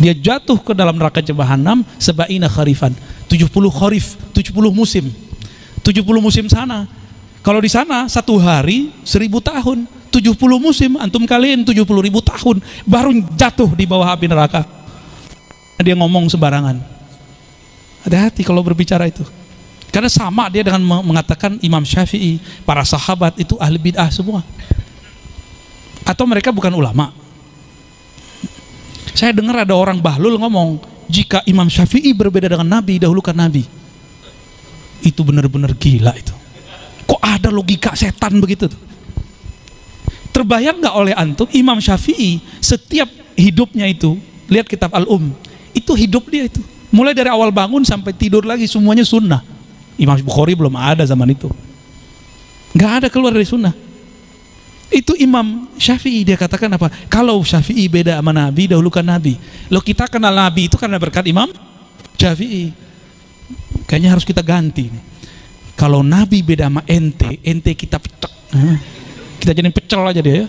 Dia jatuh ke dalam neraka jahanam sab'ina kharifan, 70 kharif, 70 musim. 70 musim sana. Kalau di sana satu hari 1000 tahun, 70 musim antum kalian 70.000 tahun baru jatuh di bawah api neraka. Dia ngomong sembarangan. Hati-hati kalau berbicara itu. Karena sama dia dengan mengatakan Imam Syafi'i, para sahabat itu ahli bid'ah semua. Atau mereka bukan ulama. Saya dengar ada orang bahlul ngomong, jika Imam Syafi'i berbeda dengan Nabi, dahulukan Nabi. Itu benar-benar gila itu. Kok ada logika setan begitu tuh? Terbayang nggak oleh antum Imam Syafi'i setiap hidupnya itu, lihat kitab Al-Um, itu hidup dia itu. Mulai dari awal bangun sampai tidur lagi semuanya sunnah. Imam Bukhari belum ada zaman itu. Nggak ada keluar dari sunnah. Itu Imam Syafi'i, dia katakan apa? Kalau Syafi'i beda sama Nabi, dahulukan Nabi. Loh, kita kenal Nabi itu karena berkat Imam Syafi'i. Kayaknya harus kita ganti nih. Kalau Nabi beda sama ente kita pecek. Kita jadi pecel aja dia ya.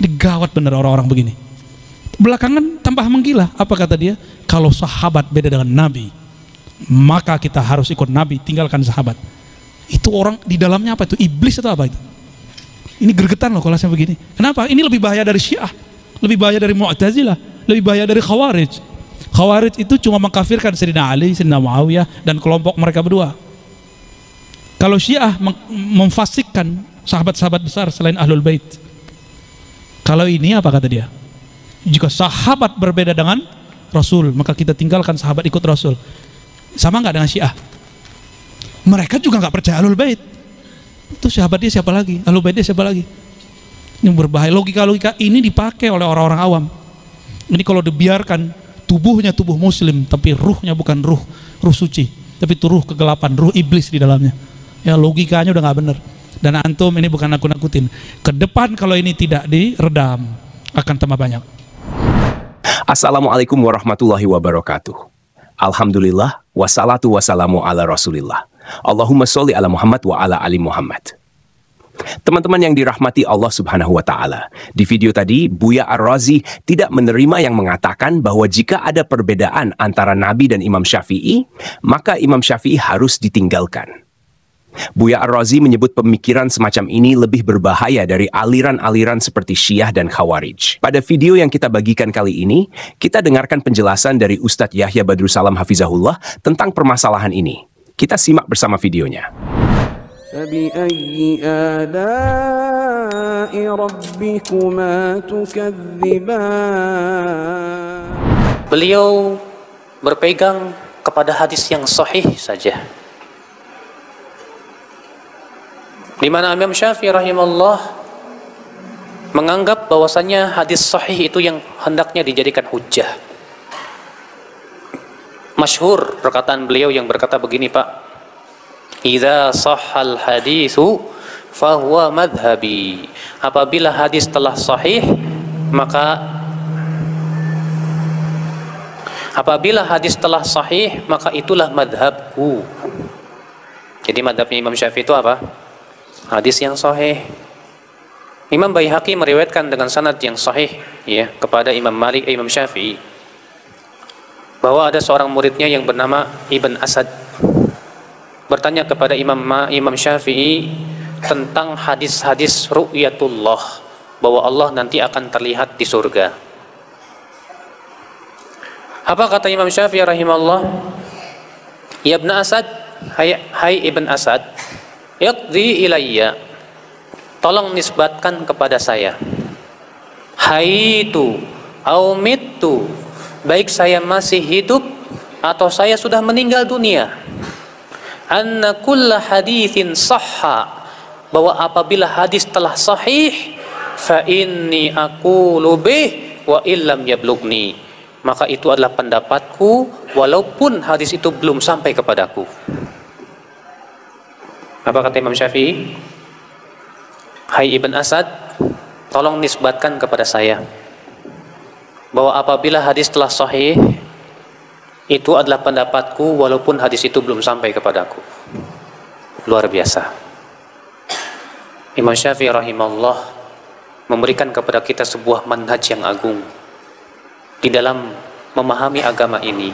Ini gawat bener orang-orang begini. Belakangan tambah menggila. Apa kata dia? Kalau sahabat beda dengan Nabi, maka kita harus ikut Nabi, tinggalkan sahabat. Itu orang di dalamnya apa itu? Iblis atau apa itu? Ini gergetan loh kalau saya begini. Kenapa? Ini lebih bahaya dari Syiah, lebih bahaya dari Mu'tazilah, lebih bahaya dari Khawarij. Khawarij itu cuma mengkafirkan Sayyidina Ali, Sayyidina Muawiyah dan kelompok mereka berdua. Kalau Syiah memfasikkan sahabat-sahabat besar selain Ahlul Bait. Kalau ini apa kata dia? Jika sahabat berbeda dengan Rasul, maka kita tinggalkan sahabat, ikut Rasul. Sama nggak dengan Syiah? Mereka juga nggak percaya Ahlul Bait. Itu sahabat dia siapa lagi? Ahlul Bait dia siapa lagi? Ini berbahaya. Logika-logika ini dipakai oleh orang-orang awam. Ini kalau dibiarkan, tubuhnya tubuh muslim, tapi ruhnya bukan ruh suci, tapi itu ruh kegelapan, ruh iblis di dalamnya. Ya, logikanya udah nggak benar. Dan antum, ini bukan nakut-nakutin. Ke depan kalau ini tidak diredam, akan tambah banyak. Assalamualaikum warahmatullahi wabarakatuh. Alhamdulillah, wassalatu wassalamu ala rasulillah. Allahumma sholli ala Muhammad wa ala ali Muhammad. Teman-teman yang dirahmati Allah subhanahu wa ta'ala, di video tadi Buya Ar-Razi tidak menerima yang mengatakan bahwa jika ada perbedaan antara Nabi dan Imam Syafi'i, maka Imam Syafi'i harus ditinggalkan. Buya Ar-Razi menyebut pemikiran semacam ini lebih berbahaya dari aliran-aliran seperti Syiah dan Khawarij. Pada video yang kita bagikan kali ini, kita dengarkan penjelasan dari Ustadz Yahya Badrussalam Hafizahullah tentang permasalahan ini. Kita simak bersama videonya. فَبِأَيِّ آلَاءِ رَبِّكُمَا تُكَذِّبَانِ. Beliau berpegang kepada hadis yang sahih saja, di mana Imam Syafi'i rahimahullah menganggap bahwasannya hadis sahih itu yang hendaknya dijadikan hujjah. Masyhur perkataan beliau yang berkata begini, Pak, idza sahhal haditsu fahuwa madhhabi. Apabila hadis telah sahih, maka itulah madhabku. Jadi madhabnya Imam Syafi'i itu apa? Hadis yang sahih. Imam Baihaqi meriwayatkan dengan sanad yang sahih ya kepada Imam Syafi'i bahwa ada seorang muridnya yang bernama Ibn Asad bertanya kepada Imam Syafi'i tentang hadis-hadis ru'yatullah, bahwa Allah nanti akan terlihat di surga. Apa kata Imam Syafi'i rahimahullah? Ya Ibn Asad, hai Ibn Asad, yaqdi ilayya, tolong nisbatkan kepada saya. Haitu au mittu, baik saya masih hidup atau saya sudah meninggal dunia. Anna kulla hadithin sahha, bahwa apabila hadis telah sahih, fa inni aqulu bih wa illam yablugni, maka itu adalah pendapatku walaupun hadis itu belum sampai kepadaku. Apa kata Imam Syafi'i? Hai Ibn Asad, tolong nisbatkan kepada saya bahwa apabila hadis telah sahih, itu adalah pendapatku walaupun hadis itu belum sampai kepadaku. Luar biasa. Imam Syafi'i rahimahullah memberikan kepada kita sebuah manhaj yang agung. di dalam memahami agama ini,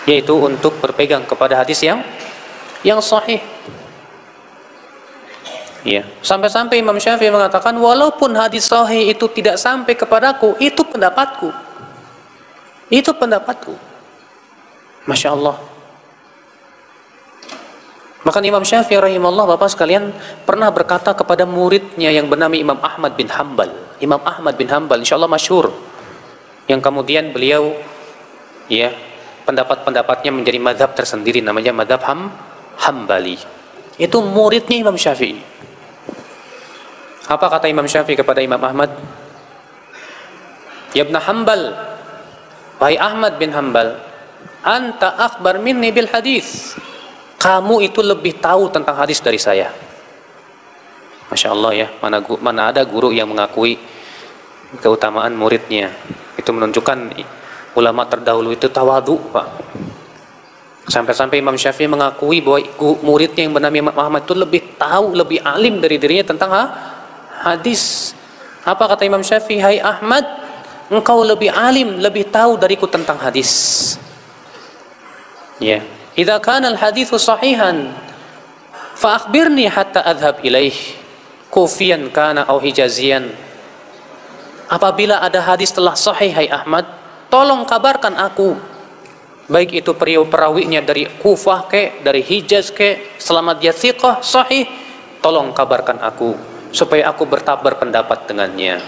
yaitu untuk berpegang kepada hadis yang sahih. Ya, sampai-sampai Imam Syafi'i mengatakan, walaupun hadis sahih itu tidak sampai kepadaku, itu pendapatku. Itu pendapatku. Masya Allah. Maka Imam Syafi'i rahimahullah, Bapak sekalian, pernah berkata kepada muridnya yang bernama Imam Ahmad bin Hanbal. Imam Ahmad bin Hanbal, insya Allah masyhur, yang kemudian beliau, ya, pendapat-pendapatnya menjadi madhab tersendiri, namanya madhab Hambali. Itu muridnya Imam Syafi'i. Apa kata Imam Syafi'i kepada Imam Ahmad? Ya Ibn Hanbal, wahai Ahmad bin Hanbal, anta akhbar minni bil hadis. Kamu itu lebih tahu tentang hadis dari saya. Masya Allah ya, mana ada guru yang mengakui keutamaan muridnya. Itu menunjukkan ulama terdahulu itu tawadu, Pak. Sampai-sampai Imam Syafi'i mengakui bahwa muridnya yang bernama Imam Ahmad itu lebih tahu, lebih alim dari dirinya tentang hadis. Apa kata Imam Syafi'i? Hai Ahmad, engkau lebih alim, lebih tahu dariku tentang hadis. Ya, idza kana al-haditsu sahihan fa akhbirni hatta adhhab ilaih, kufiyan kana au hijaziyan. Apabila ada hadis telah sahih, hai Ahmad, tolong kabarkan aku. Baik itu perawinya dari Kufah ke, dari Hijaz ke, selama dia thiqah, sahih, tolong kabarkan aku, supaya aku berpendapat dengannya.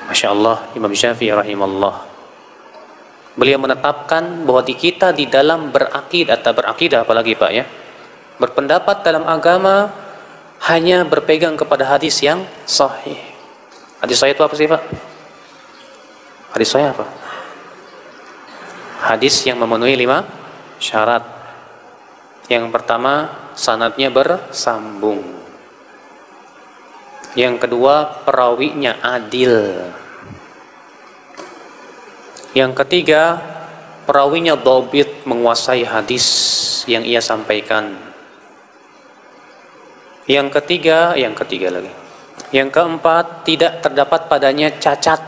Masya Allah, Imam Syafi'i rahimahullah, beliau menetapkan bahwa di kita di dalam berakidah apalagi Pak ya, berpendapat dalam agama hanya berpegang kepada hadis yang sahih. Hadis sahih itu apa sih Pak? Hadis sahih apa? Hadis yang memenuhi 5 syarat. Yang pertama, sanadnya bersambung. Yang kedua, perawinya adil. Yang ketiga, perawinya dhabit, menguasai hadis yang ia sampaikan. Yang ketiga lagi. Yang keempat, tidak terdapat padanya cacat,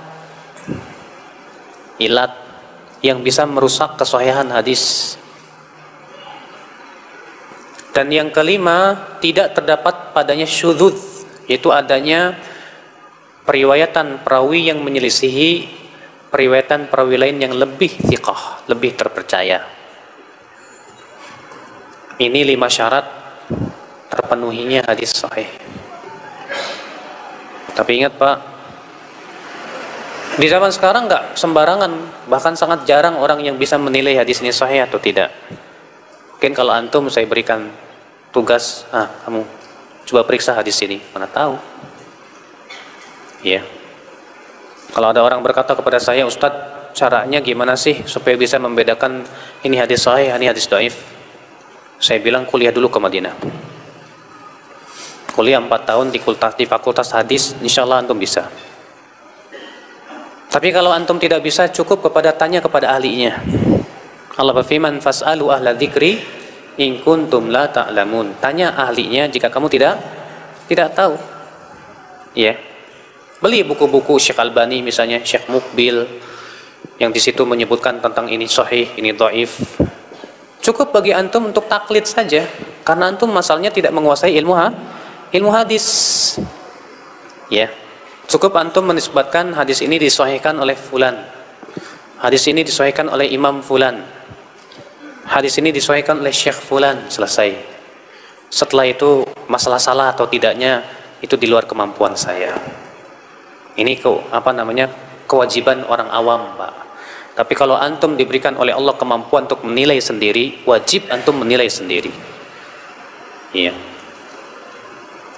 ilat yang bisa merusak kesahihan hadis. Dan yang kelima, tidak terdapat padanya syudzuz, yaitu adanya periwayatan perawi yang menyelisihi periwayatan perawi lain yang lebih thiqah, lebih terpercaya. Ini 5 syarat terpenuhinya hadis sahih. Tapi ingat Pak, di zaman sekarang nggak sembarangan, bahkan sangat jarang orang yang bisa menilai hadis ini sahih atau tidak. Mungkin kalau antum saya berikan tugas, kamu coba periksa hadis ini, mana tahu. Ya. Kalau ada orang berkata kepada saya, Ustadz, caranya gimana sih supaya bisa membedakan ini hadis sahih, ini hadis dhaif? Saya bilang kuliah dulu ke Madinah. Kuliah 4 tahun di fakultas hadis, insya Allah antum bisa. Tapi kalau antum tidak bisa, cukup tanya kepada ahlinya. Allah berfirman, fas'alu ahla dzikri in kuntum la ta'lamun. Tanya ahlinya jika kamu tidak tahu. Ya. Beli buku-buku Syekh Albani misalnya, Syekh Mukbil, yang di situ menyebutkan tentang ini sahih, ini dhaif. Cukup bagi antum untuk taklid saja, karena antum masalahnya tidak menguasai ilmu hadis. Ya. Cukup antum menisbatkan hadis ini disahihkan oleh fulan, hadis ini disahihkan oleh Imam fulan, hadis ini disahihkan oleh Syekh fulan, selesai. Setelah itu masalah salah atau tidaknya itu di luar kemampuan saya. Ini kewajiban orang awam, Pak. Tapi kalau antum diberikan oleh Allah kemampuan untuk menilai sendiri, wajib antum menilai sendiri. Iya.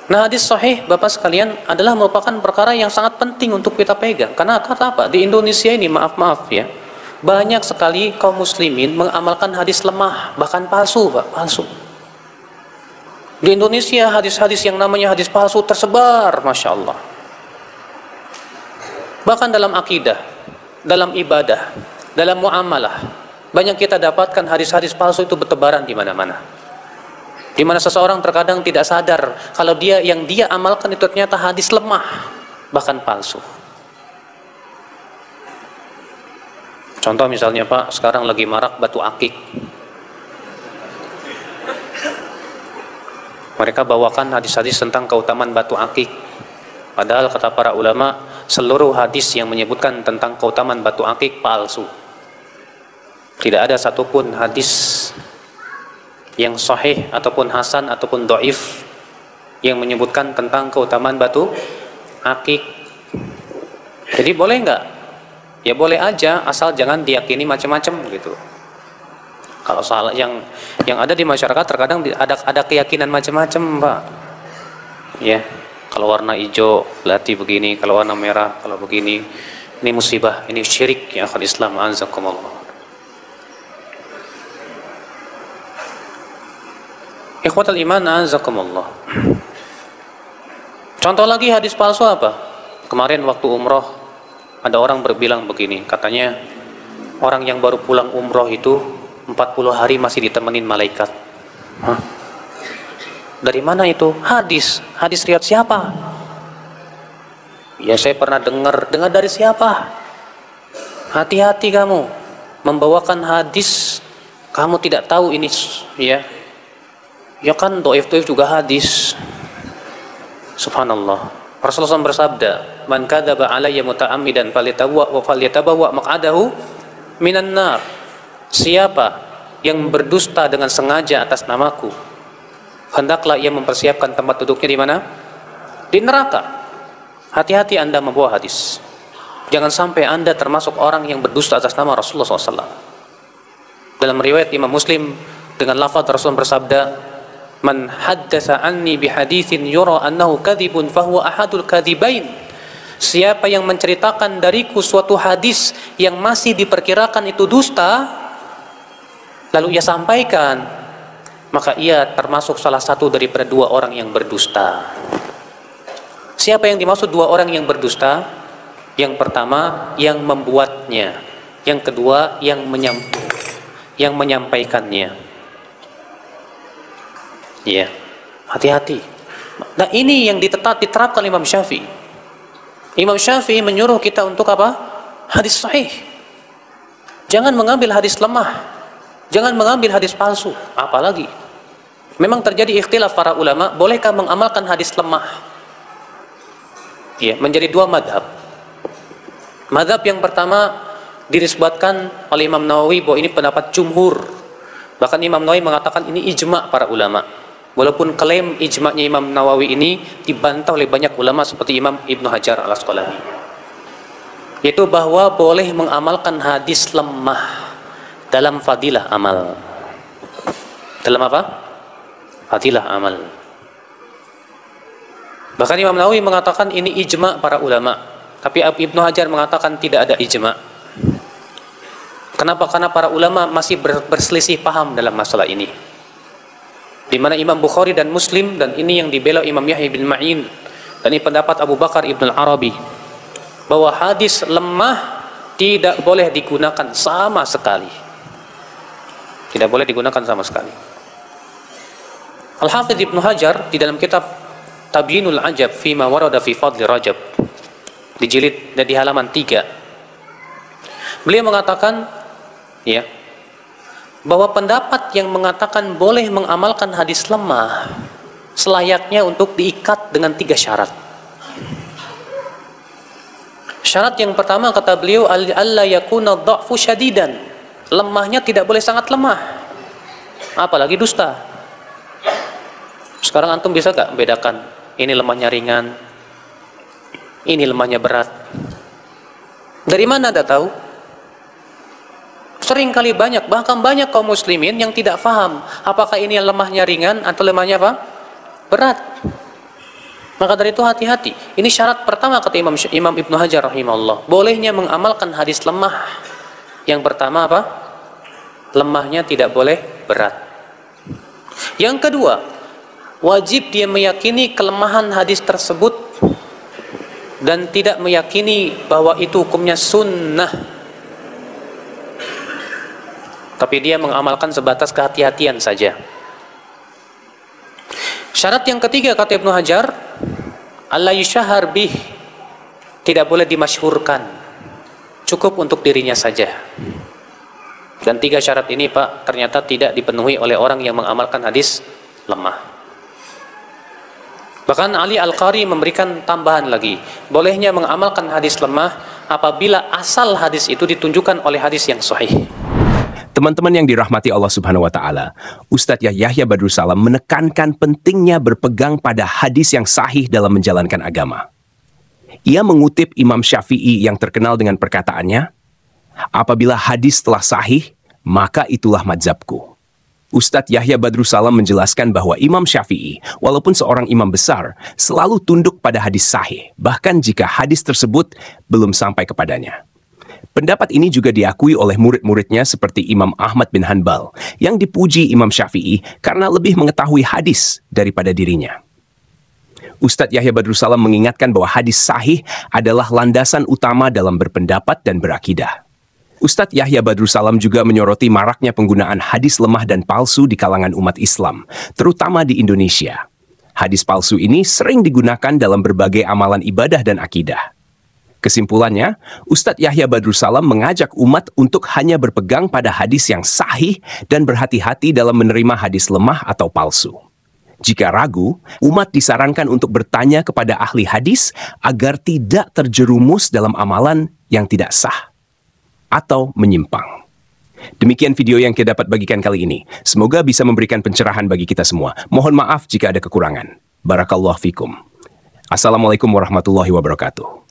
Nah, hadis sahih Bapak sekalian adalah merupakan perkara yang sangat penting untuk kita pegang. Karena kata apa? Di Indonesia ini, maaf ya, banyak sekali kaum muslimin mengamalkan hadis lemah, bahkan palsu, Pak, palsu. Di Indonesia hadis-hadis yang namanya hadis palsu tersebar, Masya Allah. Bahkan dalam akidah, dalam ibadah, dalam muamalah, banyak kita dapatkan hadis-hadis palsu itu bertebaran di mana-mana. Di mana seseorang terkadang tidak sadar kalau yang dia amalkan itu ternyata hadis lemah, bahkan palsu. Contoh misalnya Pak, sekarang lagi marak batu akik. Mereka bawakan hadis-hadis tentang keutamaan batu akik. Padahal kata para ulama, seluruh hadis yang menyebutkan tentang keutamaan batu akik palsu. Tidak ada satupun hadis yang sahih ataupun hasan ataupun dhaif yang menyebutkan tentang keutamaan batu akik. Jadi boleh nggak? Ya boleh aja, asal jangan diyakini macam-macam gitu. Kalau salah yang ada di masyarakat terkadang ada keyakinan macam-macam, Pak. Ya, kalau warna hijau berarti begini, kalau warna merah kalau begini. Ini musibah, ini syirik ya akhul Islam, anzakumullah. Ikhwatul iman, anzakumullah. Contoh lagi hadis palsu apa? Kemarin waktu umroh ada orang berbilang begini, katanya orang yang baru pulang umroh itu 40 hari masih ditemenin malaikat. Hah? Dari mana itu? Hadis riwayat siapa? Ya saya pernah dengar dari siapa? Hati-hati kamu membawakan hadis kamu tidak tahu ini ya. Ya kan dhaif juga hadis. Subhanallah. Rasulullah SAW bersabda, "Man kadzaba alayya muta'ammidan falyatabawwa maq'adahu minan nar." Siapa yang berdusta dengan sengaja atas namaku, hendaklah ia mempersiapkan tempat duduknya di mana? Di neraka. Hati-hati Anda membawa hadis. Jangan sampai Anda termasuk orang yang berdusta atas nama Rasulullah SAW. Dalam riwayat Imam Muslim dengan lafaz Rasulullah bersabda, "Man haddatsa anni bihaditsin yura annahu kadzibun fahuwa ahadul kadzibain." Siapa yang menceritakan dariku suatu hadis yang masih diperkirakan itu dusta, lalu ia sampaikan, maka ia termasuk salah satu daripada dua orang yang berdusta. Siapa yang dimaksud dua orang yang berdusta? Yang pertama yang membuatnya, yang kedua yang menyampaikannya. Ya, hati-hati. Nah ini yang diterapkan Imam Syafi'i. Imam Syafi'i menyuruh kita untuk apa? Hadis sahih. Jangan mengambil hadis lemah. Jangan mengambil hadis palsu. Apalagi memang terjadi ikhtilaf para ulama, bolehkah mengamalkan hadis lemah? Ya, menjadi dua madhab. Madhab yang pertama dinisbatkan oleh Imam Nawawi bahwa ini pendapat jumhur. Bahkan Imam Nawawi mengatakan ini ijma' para ulama. Walaupun klaim ijma'nya Imam Nawawi ini dibantah oleh banyak ulama seperti Imam Ibnu Hajar al-Asqalani, yaitu bahwa boleh mengamalkan hadis lemah dalam fadilah amal. Dalam apa? Fadilah amal. Bahkan Imam Nawawi mengatakan ini ijma' para ulama, tapi Ibnu Hajar mengatakan tidak ada ijma'. Kenapa? Karena para ulama masih berselisih paham dalam masalah ini. Di mana Imam Bukhari dan Muslim, dan ini yang dibela Imam Yahya bin Ma'in, dan ini pendapat Abu Bakar Ibn al-Arabi, bahwa hadis lemah tidak boleh digunakan sama sekali. Tidak boleh digunakan sama sekali. Al-Hafidh Ibnu Hajar di dalam kitab Tabyinul Ajab Fima Warada Fi Fadli Rajab di jilid dan di halaman 3, beliau mengatakan ya, bahwa pendapat yang mengatakan boleh mengamalkan hadis lemah selayaknya untuk diikat dengan 3 syarat. Syarat yang pertama kata beliau, alla yakuna dha'fu syadidan. Lemahnya tidak boleh sangat lemah, apalagi dusta. Sekarang antum bisa gak membedakan ini lemahnya ringan, ini lemahnya berat? Dari mana Anda tahu? Sering kali bahkan banyak kaum muslimin yang tidak faham apakah ini lemahnya ringan atau lemahnya apa? Berat. Maka dari itu hati-hati. Ini syarat pertama kata Imam Ibnu Hajar rahimahullah. Bolehnya mengamalkan hadis lemah. Yang pertama apa? Lemahnya tidak boleh berat. Yang kedua, wajib dia meyakini kelemahan hadis tersebut dan tidak meyakini bahwa itu hukumnya sunnah. Tapi dia mengamalkan sebatas kehati-hatian saja. Syarat yang ketiga kata Ibnu Hajar, alla yushahar bih, tidak boleh dimasyhurkan. cukup untuk dirinya saja. Dan 3 syarat ini Pak ternyata tidak dipenuhi oleh orang yang mengamalkan hadis lemah. Bahkan Ali Al-Qari memberikan tambahan lagi, bolehnya mengamalkan hadis lemah apabila asal hadis itu ditunjukkan oleh hadis yang sahih. Teman-teman yang dirahmati Allah Subhanahu wa Ta'ala, Ustadz Yahya Badrus Salam menekankan pentingnya berpegang pada hadis yang sahih dalam menjalankan agama. Ia mengutip Imam Syafi'i yang terkenal dengan perkataannya, "Apabila hadis telah sahih, maka itulah madzhabku." Ustadz Yahya Badrus Salam menjelaskan bahwa Imam Syafi'i, walaupun seorang imam besar, selalu tunduk pada hadis sahih, bahkan jika hadis tersebut belum sampai kepadanya. Pendapat ini juga diakui oleh murid-muridnya seperti Imam Ahmad bin Hanbal, yang dipuji Imam Syafi'i karena lebih mengetahui hadis daripada dirinya. Ustadz Yahya Badrus Salam mengingatkan bahwa hadis sahih adalah landasan utama dalam berpendapat dan berakidah. Ustadz Yahya Badrus Salam juga menyoroti maraknya penggunaan hadis lemah dan palsu di kalangan umat Islam, terutama di Indonesia. Hadis palsu ini sering digunakan dalam berbagai amalan ibadah dan akidah. Kesimpulannya, Ustadz Yahya Badrus Salam mengajak umat untuk hanya berpegang pada hadis yang sahih dan berhati-hati dalam menerima hadis lemah atau palsu. Jika ragu, umat disarankan untuk bertanya kepada ahli hadis agar tidak terjerumus dalam amalan yang tidak sah atau menyimpang. Demikian video yang kita dapat bagikan kali ini. Semoga bisa memberikan pencerahan bagi kita semua. Mohon maaf jika ada kekurangan. Barakallahu fikum. Assalamualaikum warahmatullahi wabarakatuh.